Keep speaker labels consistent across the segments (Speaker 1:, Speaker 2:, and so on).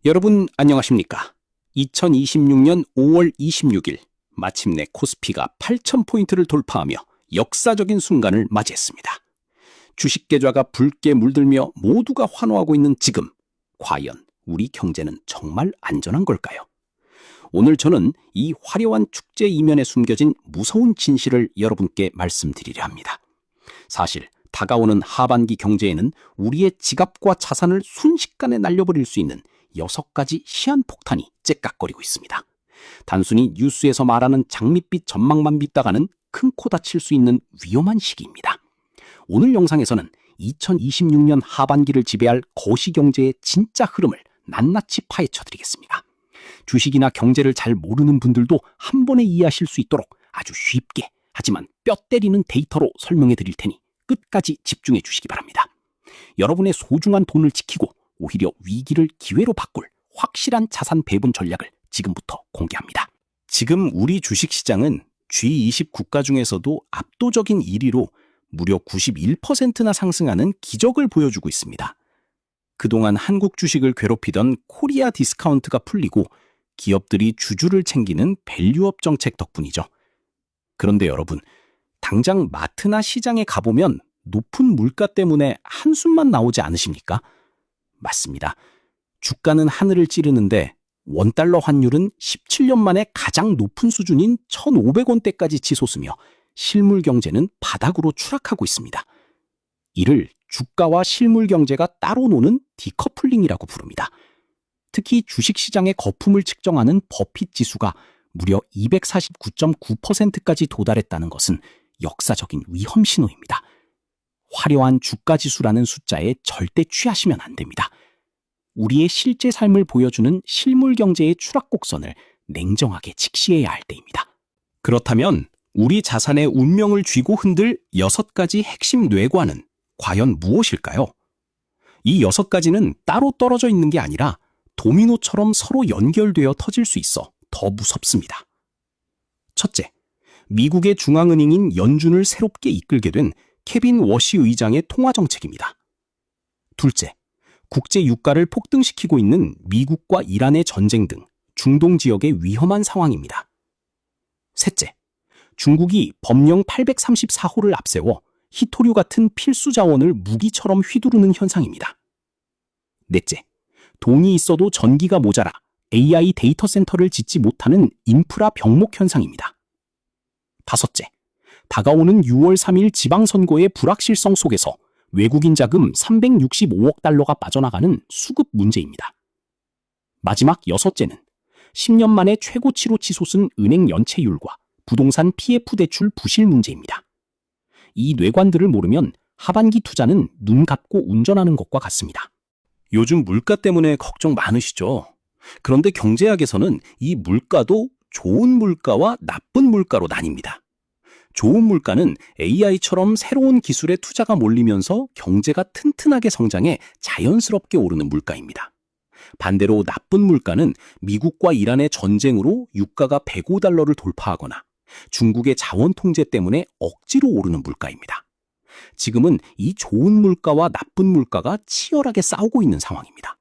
Speaker 1: 여러분 안녕하십니까? 2026년 5월 26일 마침내 코스피가 8,000포인트를 돌파하며 역사적인 순간을 맞이했습니다. 주식 계좌가 붉게 물들며 모두가 환호하고 있는 지금, 과연 우리 경제는 정말 안전한 걸까요? 오늘 저는 이 화려한 축제 이면에 숨겨진 무서운 진실을 여러분께 말씀드리려 합니다. 사실 다가오는 하반기 경제에는 우리의 지갑과 자산을 순식간에 날려버릴 수 있는 6가지 시한폭탄이 째깍거리고 있습니다. 단순히 뉴스에서 말하는 장밋빛 전망만 믿다가는 큰 코 다칠 수 있는 위험한 시기입니다. 오늘 영상에서는 2026년 하반기를 지배할 거시경제의 진짜 흐름을 낱낱이 파헤쳐드리겠습니다. 주식이나 경제를 잘 모르는 분들도 한 번에 이해하실 수 있도록 아주 쉽게 하지만 뼈 때리는 데이터로 설명해 드릴 테니 끝까지 집중해 주시기 바랍니다. 여러분의 소중한 돈을 지키고 오히려 위기를 기회로 바꿀 확실한 자산 배분 전략을 지금부터 공개합니다. 지금 우리 주식시장은 G20 국가 중에서도 압도적인 1위로 무려 91%나 상승하는 기적을 보여주고 있습니다. 그동안 한국 주식을 괴롭히던 코리아 디스카운트가 풀리고 기업들이 주주를 챙기는 밸류업 정책 덕분이죠. 그런데 여러분, 당장 마트나 시장에 가보면 높은 물가 때문에 한숨만 나오지 않으십니까? 맞습니다. 주가는 하늘을 찌르는데 원달러 환율은 17년 만에 가장 높은 수준인 1,500원대까지 치솟으며 실물 경제는 바닥으로 추락하고 있습니다. 이를 주가와 실물 경제가 따로 노는 디커플링이라고 부릅니다. 특히 주식시장의 거품을 측정하는 버핏 지수가 무려 249.9%까지 도달했다는 것은 역사적인 위험 신호입니다. 화려한 주가 지수라는 숫자에 절대 취하시면 안 됩니다. 우리의 실제 삶을 보여주는 실물 경제의 추락 곡선을 냉정하게 직시해야 할 때입니다. 그렇다면 우리 자산의 운명을 쥐고 흔들 6가지 핵심 뇌관은 과연 무엇일까요? 이 6가지는 따로 떨어져 있는 게 아니라 도미노처럼 서로 연결되어 터질 수 있어 더 무섭습니다. 첫째, 미국의 중앙은행인 연준을 새롭게 이끌게 된 케빈 워시 의장의 통화 정책입니다. 둘째, 국제 유가를 폭등시키고 있는 미국과 이란의 전쟁 등 중동 지역의 위험한 상황입니다. 셋째, 중국이 법령 834호를 앞세워 희토류 같은 필수 자원을 무기처럼 휘두르는 현상입니다. 넷째, 돈이 있어도 전기가 모자라 AI 데이터 센터를 짓지 못하는 인프라 병목 현상입니다. 다섯째, 다가오는 6월 3일 지방선거의 불확실성 속에서 외국인 자금 365억 달러가 빠져나가는 수급 문제입니다. 마지막 6째는 10년 만에 최고치로 치솟은 은행 연체율과 부동산 PF 대출 부실 문제입니다. 이 뇌관들을 모르면 하반기 투자는 눈 감고 운전하는 것과 같습니다. 요즘 물가 때문에 걱정 많으시죠? 그런데 경제학에서는 이 물가도 좋은 물가와 나쁜 물가로 나뉩니다. 좋은 물가는 AI처럼 새로운 기술에 투자가 몰리면서 경제가 튼튼하게 성장해 자연스럽게 오르는 물가입니다. 반대로 나쁜 물가는 미국과 이란의 전쟁으로 유가가 105달러를 돌파하거나 중국의 자원 통제 때문에 억지로 오르는 물가입니다. 지금은 이 좋은 물가와 나쁜 물가가 치열하게 싸우고 있는 상황입니다.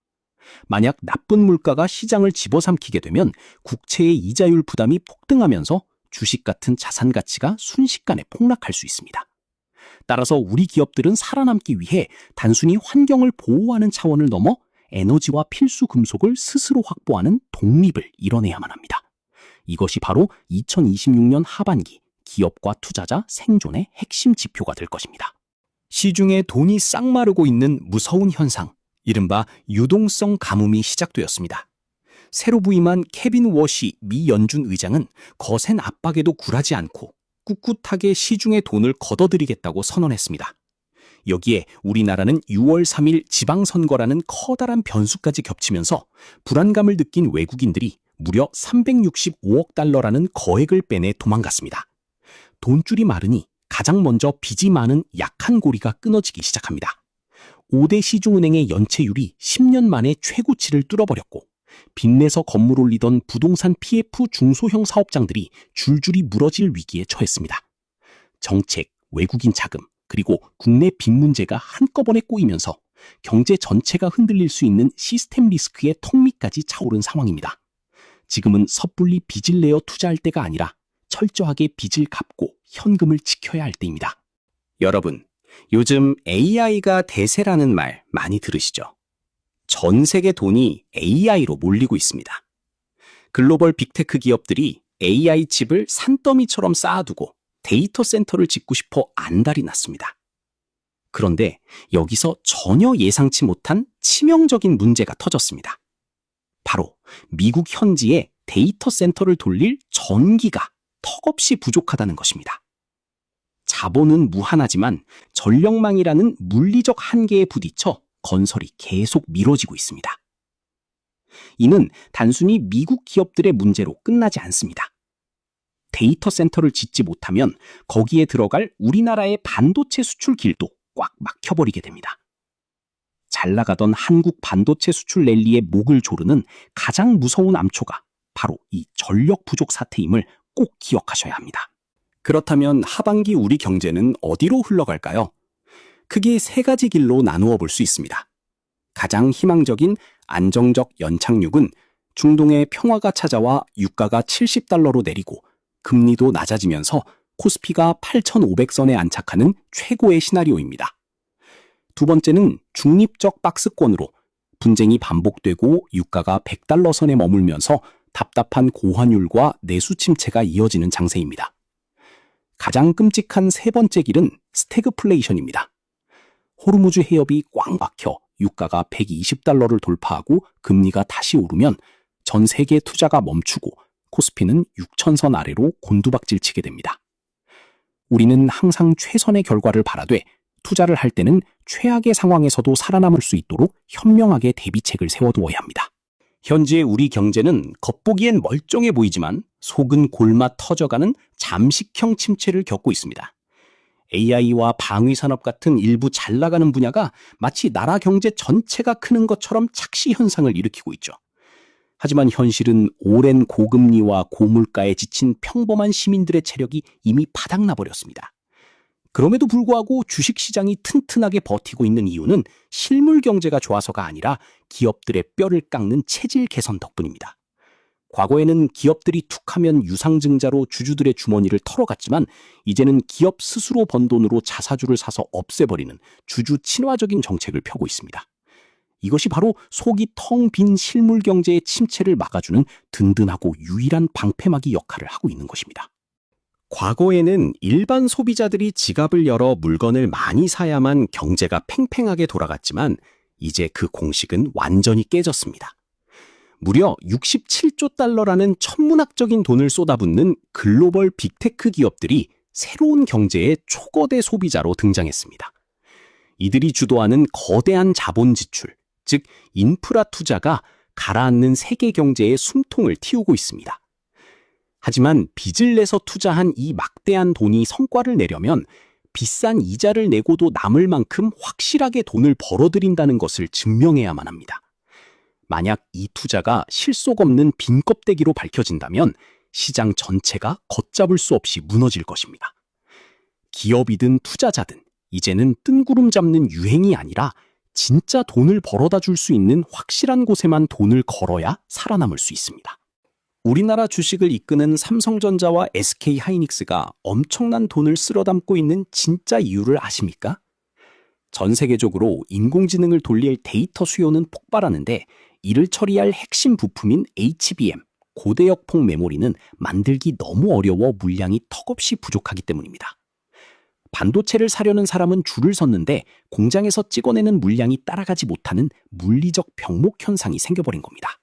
Speaker 1: 만약 나쁜 물가가 시장을 집어삼키게 되면 국채의 이자율 부담이 폭등하면서 주식 같은 자산 가치가 순식간에 폭락할 수 있습니다. 따라서 우리 기업들은 살아남기 위해 단순히 환경을 보호하는 차원을 넘어 에너지와 필수 금속을 스스로 확보하는 독립을 이뤄내야만 합니다. 이것이 바로 2026년 하반기 기업과 투자자 생존의 핵심 지표가 될 것입니다. 시중에 돈이 싹 마르고 있는 무서운 현상, 이른바 유동성 가뭄이 시작되었습니다. 새로 부임한 케빈 워시 미 연준 의장은 거센 압박에도 굴하지 않고 꿋꿋하게 시중에 돈을 걷어들이겠다고 선언했습니다. 여기에 우리나라는 6월 3일 지방선거라는 커다란 변수까지 겹치면서 불안감을 느낀 외국인들이 무려 365억 달러라는 거액을 빼내 도망갔습니다. 돈줄이 마르니 가장 먼저 빚이 많은 약한 고리가 끊어지기 시작합니다. 5대 시중은행의 연체율이 10년 만에 최고치를 뚫어버렸고 빚내서 건물 올리던 부동산 PF 중소형 사업장들이 줄줄이 무너질 위기에 처했습니다. 정책, 외국인 자금, 그리고 국내 빚 문제가 한꺼번에 꼬이면서 경제 전체가 흔들릴 수 있는 시스템 리스크의 턱밑까지 차오른 상황입니다. 지금은 섣불리 빚을 내어 투자할 때가 아니라 철저하게 빚을 갚고 현금을 지켜야 할 때입니다. 여러분, 요즘 AI가 대세라는 말 많이 들으시죠? 전 세계 돈이 AI로 몰리고 있습니다. 글로벌 빅테크 기업들이 AI 칩을 산더미처럼 쌓아두고 데이터 센터를 짓고 싶어 안달이 났습니다. 그런데 여기서 전혀 예상치 못한 치명적인 문제가 터졌습니다. 바로 미국 현지에 데이터 센터를 돌릴 전기가 턱없이 부족하다는 것입니다. 자본은 무한하지만 전력망이라는 물리적 한계에 부딪혀 건설이 계속 미뤄지고 있습니다. 이는 단순히 미국 기업들의 문제로 끝나지 않습니다. 데이터 센터를 짓지 못하면 거기에 들어갈 우리나라의 반도체 수출 길도 꽉 막혀버리게 됩니다. 잘 나가던 한국 반도체 수출 랠리의 목을 조르는 가장 무서운 암초가 바로 이 전력 부족 사태임을 꼭 기억하셔야 합니다. 그렇다면 하반기 우리 경제는 어디로 흘러갈까요? 크게 세 가지 길로 나누어 볼 수 있습니다. 가장 희망적인 안정적 연착륙은 중동의 평화가 찾아와 유가가 $70로 내리고 금리도 낮아지면서 코스피가 8,500선에 안착하는 최고의 시나리오입니다. 두 번째는 중립적 박스권으로 분쟁이 반복되고 유가가 $100 선에 머물면서 답답한 고환율과 내수 침체가 이어지는 장세입니다. 가장 끔찍한 세 번째 길은 스태그플레이션입니다. 호르무즈 해협이 꽉 막혀 유가가 $120를 돌파하고 금리가 다시 오르면 전 세계 투자가 멈추고 코스피는 6,000선 아래로 곤두박질 치게 됩니다. 우리는 항상 최선의 결과를 바라되 투자를 할 때는 최악의 상황에서도 살아남을 수 있도록 현명하게 대비책을 세워두어야 합니다. 현재 우리 경제는 겉보기엔 멀쩡해 보이지만 속은 골마 터져가는 잠식형 침체를 겪고 있습니다. AI와 방위산업 같은 일부 잘 나가는 분야가 마치 나라 경제 전체가 크는 것처럼 착시 현상을 일으키고 있죠. 하지만 현실은 오랜 고금리와 고물가에 지친 평범한 시민들의 체력이 이미 바닥나 버렸습니다. 그럼에도 불구하고 주식시장이 튼튼하게 버티고 있는 이유는 실물 경제가 좋아서가 아니라 기업들의 뼈를 깎는 체질 개선 덕분입니다. 과거에는 기업들이 툭하면 유상증자로 주주들의 주머니를 털어갔지만 이제는 기업 스스로 번 돈으로 자사주를 사서 없애버리는 주주 친화적인 정책을 펴고 있습니다. 이것이 바로 속이 텅 빈 실물 경제의 침체를 막아주는 든든하고 유일한 방패막이 역할을 하고 있는 것입니다. 과거에는 일반 소비자들이 지갑을 열어 물건을 많이 사야만 경제가 팽팽하게 돌아갔지만 이제 그 공식은 완전히 깨졌습니다. 무려 67조 달러라는 천문학적인 돈을 쏟아붓는 글로벌 빅테크 기업들이 새로운 경제의 초거대 소비자로 등장했습니다. 이들이 주도하는 거대한 자본 지출, 즉 인프라 투자가 가라앉는 세계 경제의 숨통을 틔우고 있습니다. 하지만 빚을 내서 투자한 이 막대한 돈이 성과를 내려면 비싼 이자를 내고도 남을 만큼 확실하게 돈을 벌어들인다는 것을 증명해야만 합니다. 만약 이 투자가 실속 없는 빈 껍데기로 밝혀진다면 시장 전체가 걷잡을 수 없이 무너질 것입니다. 기업이든 투자자든 이제는 뜬구름 잡는 유행이 아니라 진짜 돈을 벌어다 줄 수 있는 확실한 곳에만 돈을 걸어야 살아남을 수 있습니다. 우리나라 주식을 이끄는 삼성전자와 SK하이닉스가 엄청난 돈을 쓸어담고 있는 진짜 이유를 아십니까? 전 세계적으로 인공지능을 돌릴 데이터 수요는 폭발하는데 이를 처리할 핵심 부품인 HBM, 고대역폭 메모리는 만들기 너무 어려워 물량이 턱없이 부족하기 때문입니다. 반도체를 사려는 사람은 줄을 섰는데 공장에서 찍어내는 물량이 따라가지 못하는 물리적 병목 현상이 생겨버린 겁니다.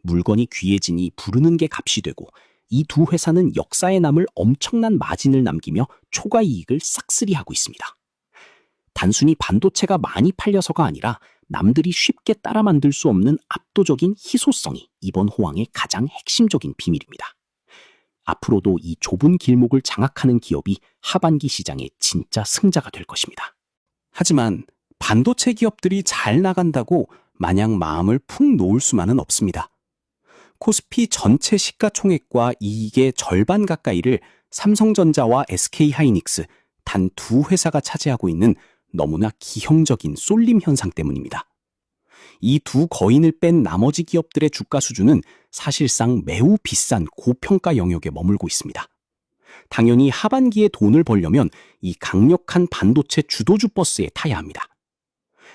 Speaker 1: 물건이 귀해지니 부르는 게 값이 되고 이 두 회사는 역사에 남을 엄청난 마진을 남기며 초과 이익을 싹쓸이하고 있습니다. 단순히 반도체가 많이 팔려서가 아니라 남들이 쉽게 따라 만들 수 없는 압도적인 희소성이 이번 호황의 가장 핵심적인 비밀입니다. 앞으로도 이 좁은 길목을 장악하는 기업이 하반기 시장의 진짜 승자가 될 것입니다. 하지만 반도체 기업들이 잘 나간다고 마냥 마음을 푹 놓을 수만은 없습니다. 코스피 전체 시가총액과 이익의 절반 가까이를 삼성전자와 SK하이닉스 단 두 회사가 차지하고 있는 너무나 기형적인 쏠림 현상 때문입니다. 이 두 거인을 뺀 나머지 기업들의 주가 수준은 사실상 매우 비싼 고평가 영역에 머물고 있습니다. 당연히 하반기에 돈을 벌려면 이 강력한 반도체 주도주 버스에 타야 합니다.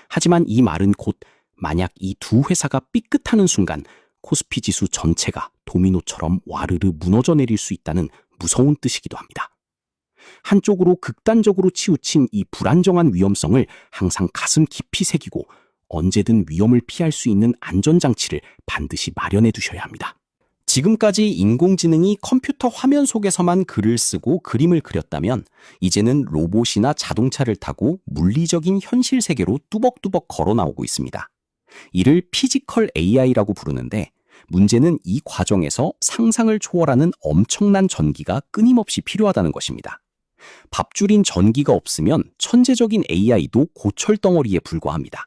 Speaker 1: 하지만 이 말은 곧 만약 이 두 회사가 삐끗하는 순간 코스피 지수 전체가 도미노처럼 와르르 무너져 내릴 수 있다는 무서운 뜻이기도 합니다. 한쪽으로 극단적으로 치우친 이 불안정한 위험성을 항상 가슴 깊이 새기고 언제든 위험을 피할 수 있는 안전장치를 반드시 마련해 두셔야 합니다. 지금까지 인공지능이 컴퓨터 화면 속에서만 글을 쓰고 그림을 그렸다면 이제는 로봇이나 자동차를 타고 물리적인 현실 세계로 뚜벅뚜벅 걸어 나오고 있습니다. 이를 피지컬 AI라고 부르는데 문제는 이 과정에서 상상을 초월하는 엄청난 전기가 끊임없이 필요하다는 것입니다. 밥줄인 전기가 없으면 천재적인 AI도 고철덩어리에 불과합니다.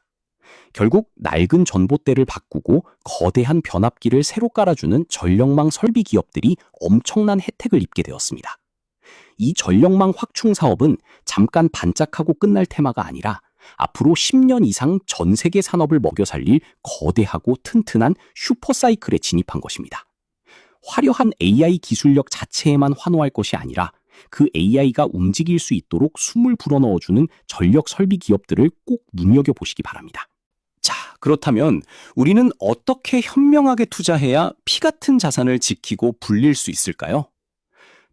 Speaker 1: 결국 낡은 전봇대를 바꾸고 거대한 변압기를 새로 깔아주는 전력망 설비 기업들이 엄청난 혜택을 입게 되었습니다. 이 전력망 확충 사업은 잠깐 반짝하고 끝날 테마가 아니라 앞으로 10년 이상 전 세계 산업을 먹여 살릴 거대하고 튼튼한 슈퍼사이클에 진입한 것입니다. 화려한 AI 기술력 자체에만 환호할 것이 아니라 그 AI가 움직일 수 있도록 숨을 불어넣어주는 전력 설비 기업들을 꼭 눈여겨보시기 바랍니다. 자, 그렇다면 우리는 어떻게 현명하게 투자해야 피 같은 자산을 지키고 불릴 수 있을까요?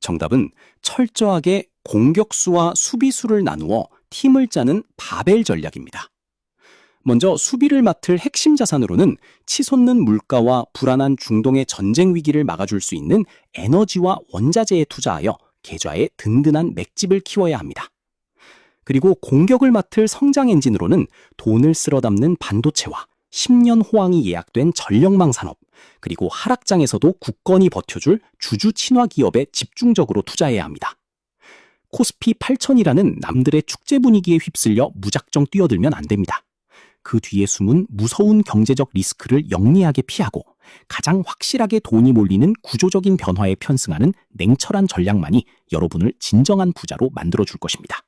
Speaker 1: 정답은 철저하게 공격수와 수비수를 나누어 팀을 짜는 바벨 전략입니다. 먼저 수비를 맡을 핵심 자산으로는 치솟는 물가와 불안한 중동의 전쟁 위기를 막아줄 수 있는 에너지와 원자재에 투자하여 계좌에 든든한 맥집을 키워야 합니다. 그리고 공격을 맡을 성장 엔진으로는 돈을 쓸어 담는 반도체와 10년 호황이 예약된 전력망 산업, 그리고 하락장에서도 굳건히 버텨줄 주주 친화 기업에 집중적으로 투자해야 합니다. 코스피 8000이라는 남들의 축제 분위기에 휩쓸려 무작정 뛰어들면 안 됩니다. 그 뒤에 숨은 무서운 경제적 리스크를 영리하게 피하고 가장 확실하게 돈이 몰리는 구조적인 변화에 편승하는 냉철한 전략만이 여러분을 진정한 부자로 만들어줄 것입니다.